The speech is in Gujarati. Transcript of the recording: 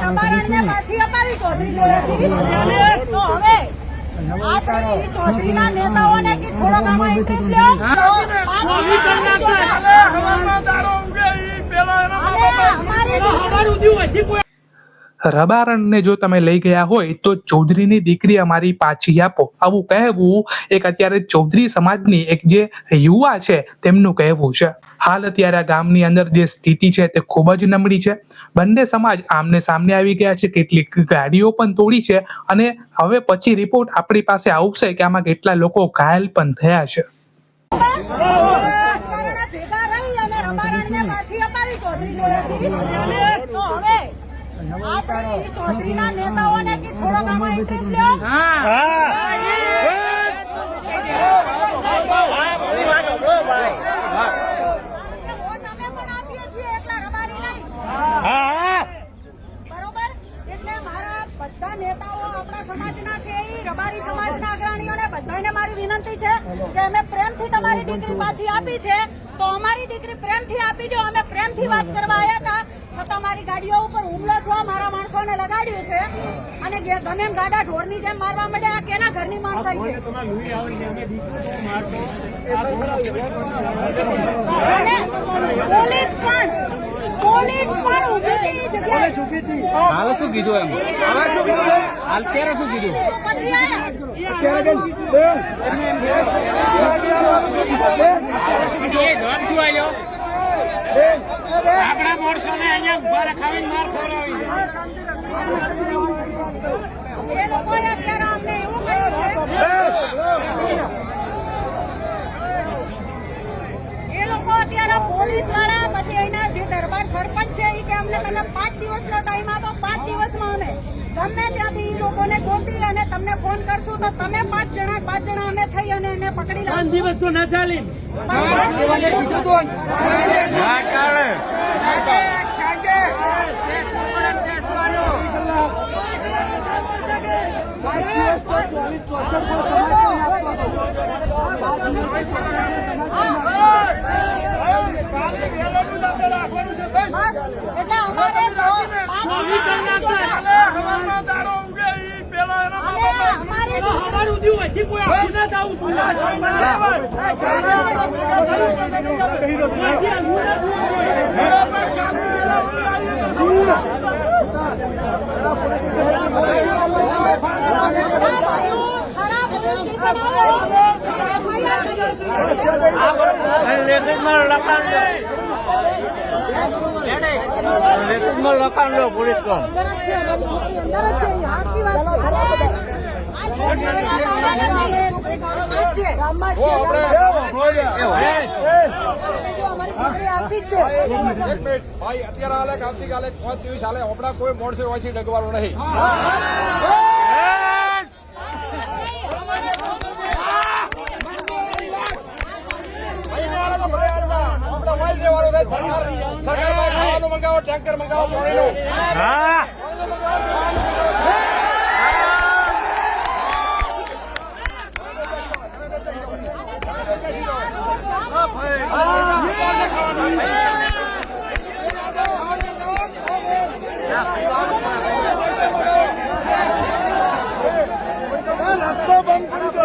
રબારણને પાછી અપાવી ચૌધરી જોડેથી તો હવે આપણે ચૌધરીના નેતાઓને કે થોડોક આમાં ઇન્ટરેસ્ટ લ્યો રબારણને જો તમે લઈ ગયા હોય તો ચૌધરીની દીકરી અમારી પાછી આપો, આવું કહેવું એક અત્યારે ચૌધરી સમાજની એક જે યુવા છે તેમનું કહેવું છે. હાલ અત્યારે આ ગામની અંદર જે સ્થિતિ છે તે ખૂબ જ નબળી છે. બંને સમાજ આમને સામને આવી ગયા છે, કેટલીક ગાડીઓ પણ તોડી છે અને હવે પછી રિપોર્ટ આપણી પાસે આવશે કે આમાં કેટલા લોકો ઘાયલ પણ થયા છે. આપણે ચૌધરીના નેતાઓને કે થોડોક આમાં ઇન્ટરેસ્ટ લ્યો બરોબર. એટલે મારા બધા નેતાઓ આપણા સમાજના છે, એ રબારી સમાજના અગ્રણીઓને બધાને મારી વિનંતી છે કે અમે પ્રેમથી તમારી દીકરી પાછી આપી છે તો અમારી દીકરી પ્રેમથી આપી જો. અમે પ્રેમથી વાત કરવા આવ્યા હતા છતાં મારી ગાડીઓ ઉપર હુમલો થયો, મારા માણસોને લગાડ્યું છે અને ગમે એમ ગાડા ઢોરની જેમ મારવા માંડ્યા. કેના ઘરની માણસાઈ છે? અને પોલીસ પણ ઉભી જગ્યાએ શું કીધું એમ? શું કીધું? હાલ ત્યારે શું કીધું? પછી આપણા માણસોને અહીંયા ઉભા રખાવીને માર ખવડાવી એ લોકોએ અત્યારે અમને એવું કહ્યું છે, એ લોકો અત્યારે પોલીસ વાળા પછી એના જે દરબાર સરપંચ છે એ કે અમને તમે 5 દિવસનો ટાઈમ આપો, 5 દિવસમાં અમે ગમે ત્યાંથી એ લોકોને ગોતી અને તમને ફોન કરશું તો તમે 5 જણા અમે થઈ અને એને પકડી લાવશું. 5 દિવસ તો ના ચાલે. એટલે અમારે લખાણ લો પોલીસ કોણ ભાઈ અત્યારે હાલે આવતીકાલે 5 દિવસ હાલે આપડા કોઈ મોડસે વાંચી ડગવાનું નહીં. સરકાર મંગાવો, ટેન્કર મંગાવો, રસ્તો બંધ કરી દો.